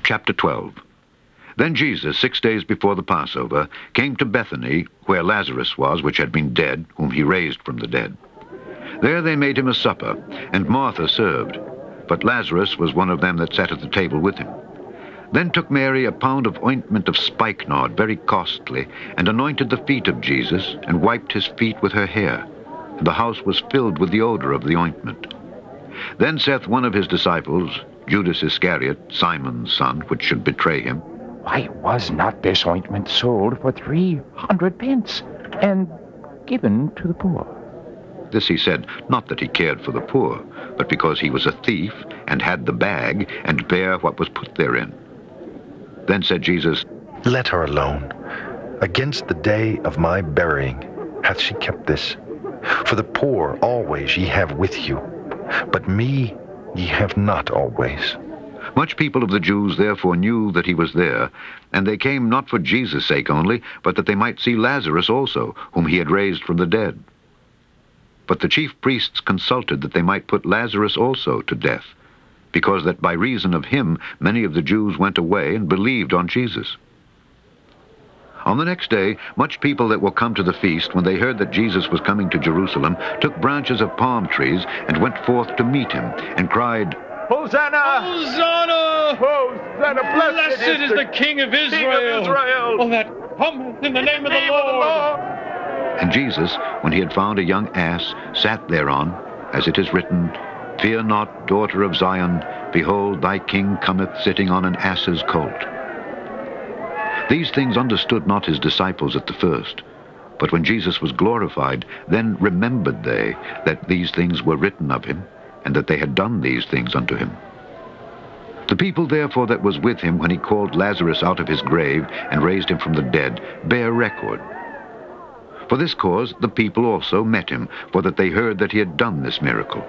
Chapter 12. Then Jesus, 6 days before the Passover, came to Bethany, where Lazarus was, which had been dead, whom he raised from the dead. There they made him a supper, and Martha served, but Lazarus was one of them that sat at the table with him. Then took Mary a pound of ointment of spikenard, very costly, and anointed the feet of Jesus, and wiped his feet with her hair. And the house was filled with the odor of the ointment. Then saith one of his disciples, Judas Iscariot, Simon's son, which should betray him, Why was not this ointment sold for 300 pence, and given to the poor? This he said, not that he cared for the poor, but because he was a thief, and had the bag, and bare what was put therein. Then said Jesus, Let her alone. Against the day of my burying hath she kept this. For the poor always ye have with you, but me ye have not always. Much people of the Jews therefore knew that he was there, and they came not for Jesus' sake only, but that they might see Lazarus also, whom he had raised from the dead. But the chief priests consulted that they might put Lazarus also to death, because that by reason of him many of the Jews went away and believed on Jesus. On the next day, much people that were come to the feast, when they heard that Jesus was coming to Jerusalem, took branches of palm trees and went forth to meet him, and cried, Hosanna! Hosanna! Hosanna! Blessed is the King of Israel! Oh, that cometh in the name of the Lord! And Jesus, when he had found a young ass, sat thereon, as it is written, Fear not, daughter of Zion, behold, thy king cometh sitting on an ass's colt. These things understood not his disciples at the first. But when Jesus was glorified, then remembered they that these things were written of him, and that they had done these things unto him. The people therefore that was with him when he called Lazarus out of his grave, and raised him from the dead, bear record. For this cause the people also met him, for that they heard that he had done this miracle.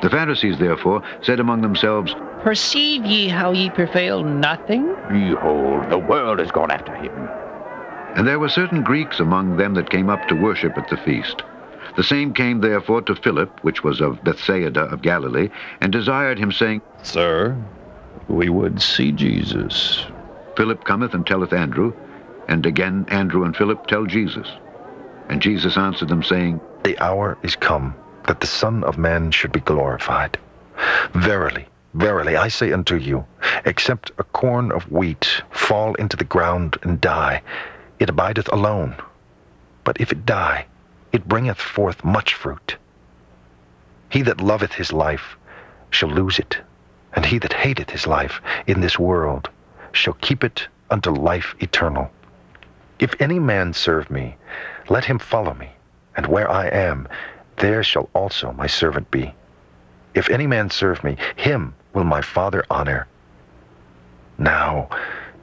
The Pharisees therefore said among themselves, Perceive ye how ye prevail nothing? Behold, the world is gone after him. And there were certain Greeks among them that came up to worship at the feast. The same came therefore to Philip, which was of Bethsaida of Galilee, and desired him, saying, Sir, we would see Jesus. Philip cometh and telleth Andrew, and again Andrew and Philip tell Jesus. And Jesus answered them, saying, The hour is come, that the Son of Man should be glorified. Verily, verily, I say unto you, except a corn of wheat fall into the ground and die, it abideth alone. But if it die, it bringeth forth much fruit. He that loveth his life shall lose it, and he that hateth his life in this world shall keep it unto life eternal. If any man serve me, let him follow me, and where I am, there shall also my servant be. If any man serve me, him will my Father honor. Now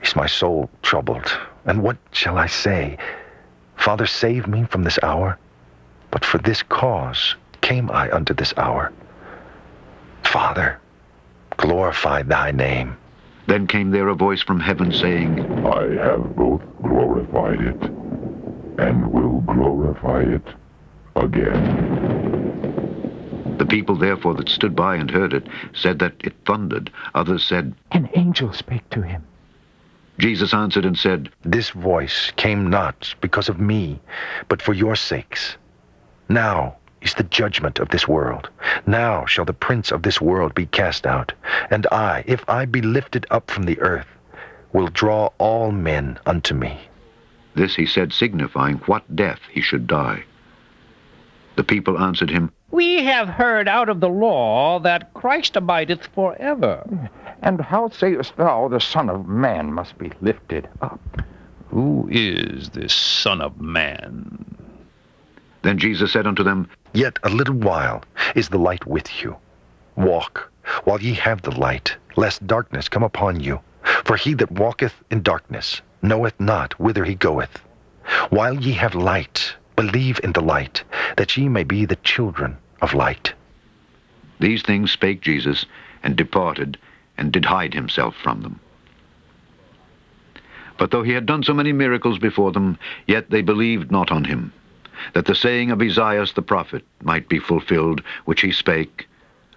is my soul troubled, and what shall I say? Father, save me from this hour. But for this cause came I unto this hour. Father, glorify thy name. Then came there a voice from heaven, saying, I have both glorified it, and will glorify it again. The people therefore that stood by and heard it said that it thundered. Others said, An angel spake to him. Jesus answered and said, This voice came not because of me, but for your sakes. Now is the judgment of this world. Now shall the prince of this world be cast out. And I, if I be lifted up from the earth, will draw all men unto me. This he said, signifying what death he should die. The people answered him, We have heard out of the law that Christ abideth forever. And how sayest thou the Son of Man must be lifted up? Who is this Son of Man? Then Jesus said unto them, Yet a little while is the light with you. Walk while ye have the light, lest darkness come upon you. For he that walketh in darkness knoweth not whither he goeth. While ye have light, believe in the light, that ye may be the children of light. These things spake Jesus, and departed, and did hide himself from them. But though he had done so many miracles before them, yet they believed not on him, that the saying of Esaias the prophet might be fulfilled, which he spake,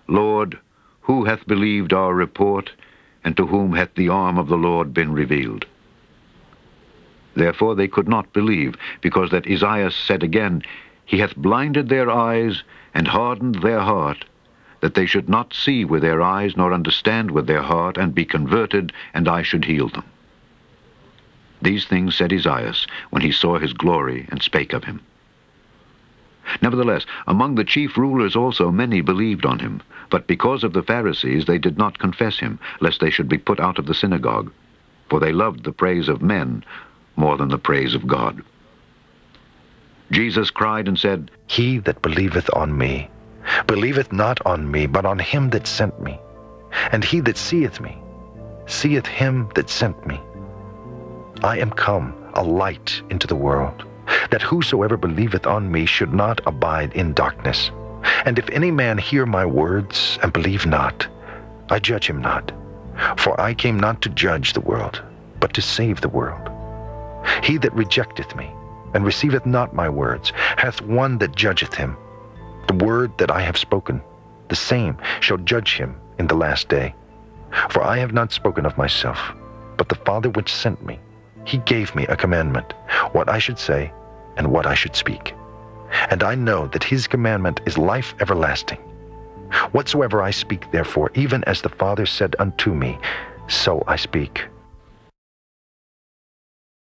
Lord, who hath believed our report, and to whom hath the arm of the Lord been revealed? Therefore they could not believe, because that Esaias said again, He hath blinded their eyes, and hardened their heart, that they should not see with their eyes, nor understand with their heart, and be converted, and I should heal them. These things said Esaias, when he saw his glory, and spake of him. Nevertheless, among the chief rulers also many believed on him, but because of the Pharisees they did not confess him, lest they should be put out of the synagogue, for they loved the praise of men more than the praise of God. Jesus cried and said, He that believeth on me, believeth not on me, but on him that sent me. And he that seeth me, seeth him that sent me. I am come a light into the world, that whosoever believeth on me should not abide in darkness. And if any man hear my words, and believe not, I judge him not. For I came not to judge the world, but to save the world. He that rejecteth me, and receiveth not my words, hath one that judgeth him. The word that I have spoken, the same shall judge him in the last day. For I have not spoken of myself, but the Father which sent me. He gave me a commandment, what I should say, and what I should speak. And I know that his commandment is life everlasting. Whatsoever I speak, therefore, even as the Father said unto me, so I speak.